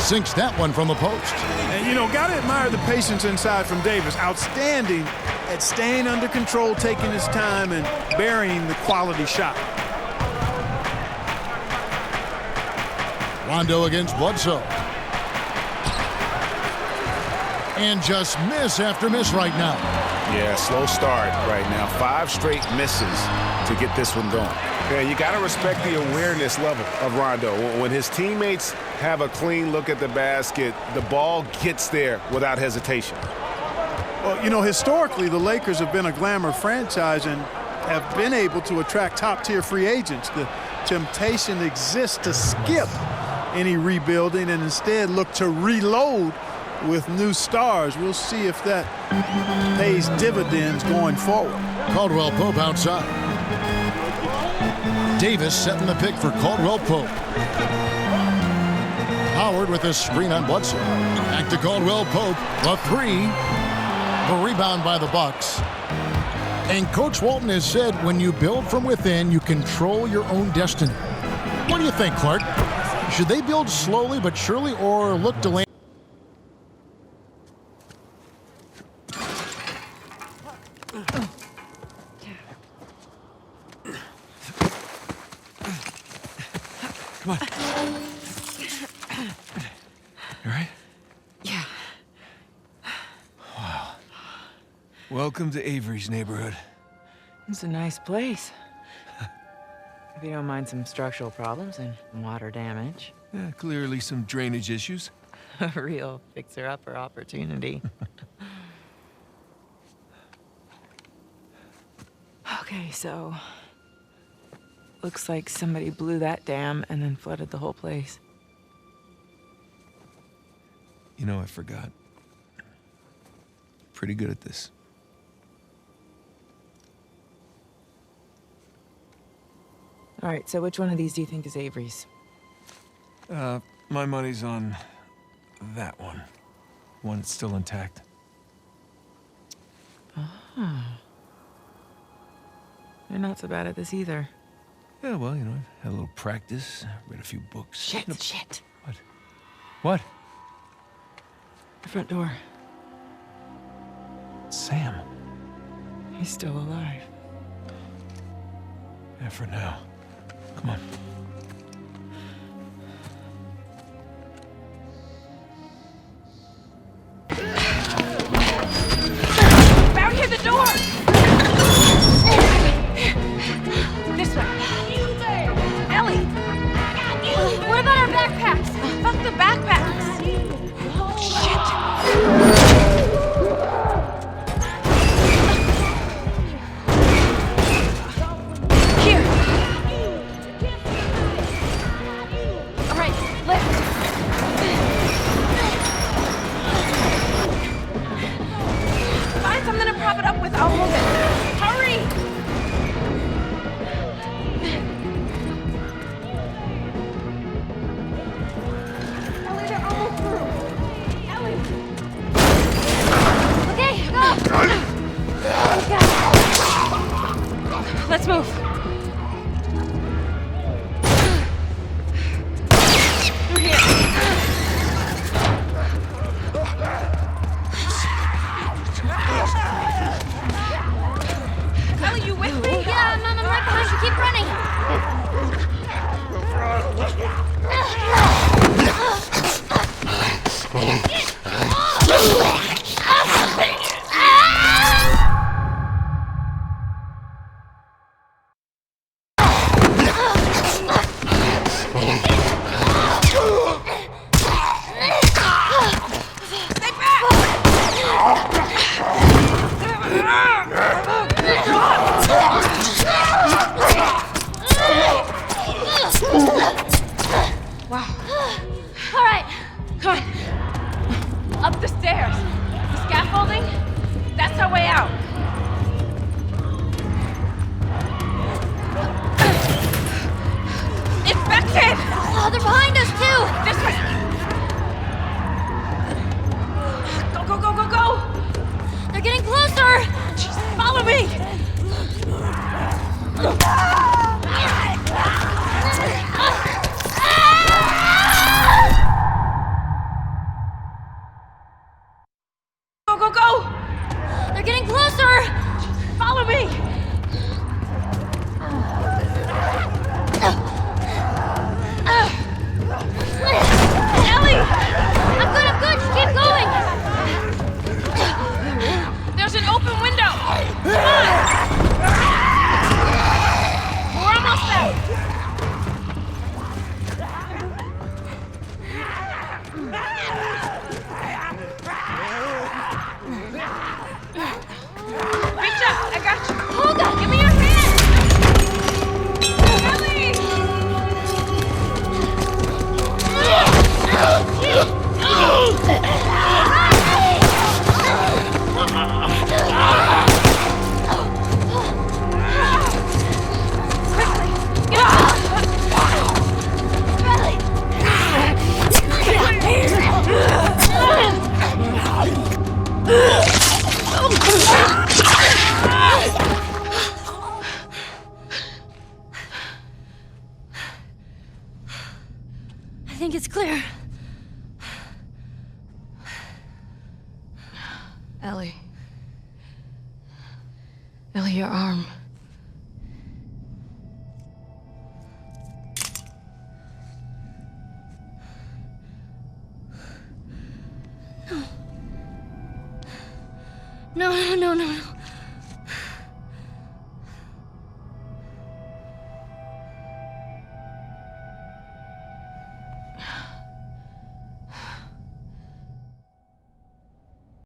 sinks that one from the post. And, you know, got to admire the patience inside from Davis. Outstanding at staying under control, taking his time, and burying the quality shot. Rondo against Bledsoe. And just miss after miss right now. Yeah, slow start right now. 5 straight misses to get this one going. Yeah, you got to respect the awareness level of Rondo. When his teammates have a clean look at the basket, the ball gets there without hesitation. Well, you know, historically, the Lakers have been a glamour franchise and have been able to attract top-tier free agents. The temptation exists to skip any rebuilding and instead look to reload with new stars. We'll see if that pays dividends going forward. Caldwell Pope outside. Davis setting the pick for Caldwell Pope. Howard with a screen on Bledsoe. Back to Caldwell Pope. The 3. The rebound by the Bucks. And Coach Walton has said when you build from within, you control your own destiny. What do you think, Clark? Should they build slowly but surely or look to land? Come on. You all right? Yeah. Wow. Welcome to Avery's neighborhood. It's a nice place. If you don't mind some structural problems and water damage. Yeah, clearly some drainage issues. A real fixer-upper opportunity. Okay, so... looks like somebody blew that dam and then flooded the whole place. You know, I forgot. Pretty good at this. All right, so which one of these do you think is Avery's? My money's on that one. One that's still intact. Oh. You're not so bad at this either. Yeah, well, you know, I've had a little practice, read a few books. Shit, shit. What? What? The front door. Sam. He's still alive. Yeah, for now. Come on. Found hit the door! This way. Ellie! What about our backpacks? Fuck the backpacks! Shit! Here! All right, lift. Find something to prop it up with. I'll hold it. Hurry! Ellie, they're almost through. Ellie. Okay, go. Let's move. Through here. Ellie, you with me? Yeah, I'm right behind you. Keep running. Stay back! Wow. All right, Come on. Up the stairs. The scaffolding, that's our way out. Infected! oh, they're behind us too. This way! Go, go, go, go, go! They're getting closer. Jeez, follow me! closer! Follow me! Ellie! I'm good, just keep going! There's an open window! Come on! We're almost there! Reach up! I got you! Olga, give me your hand! Ellie! I think it's clear. Ellie. Ellie, your arm. No.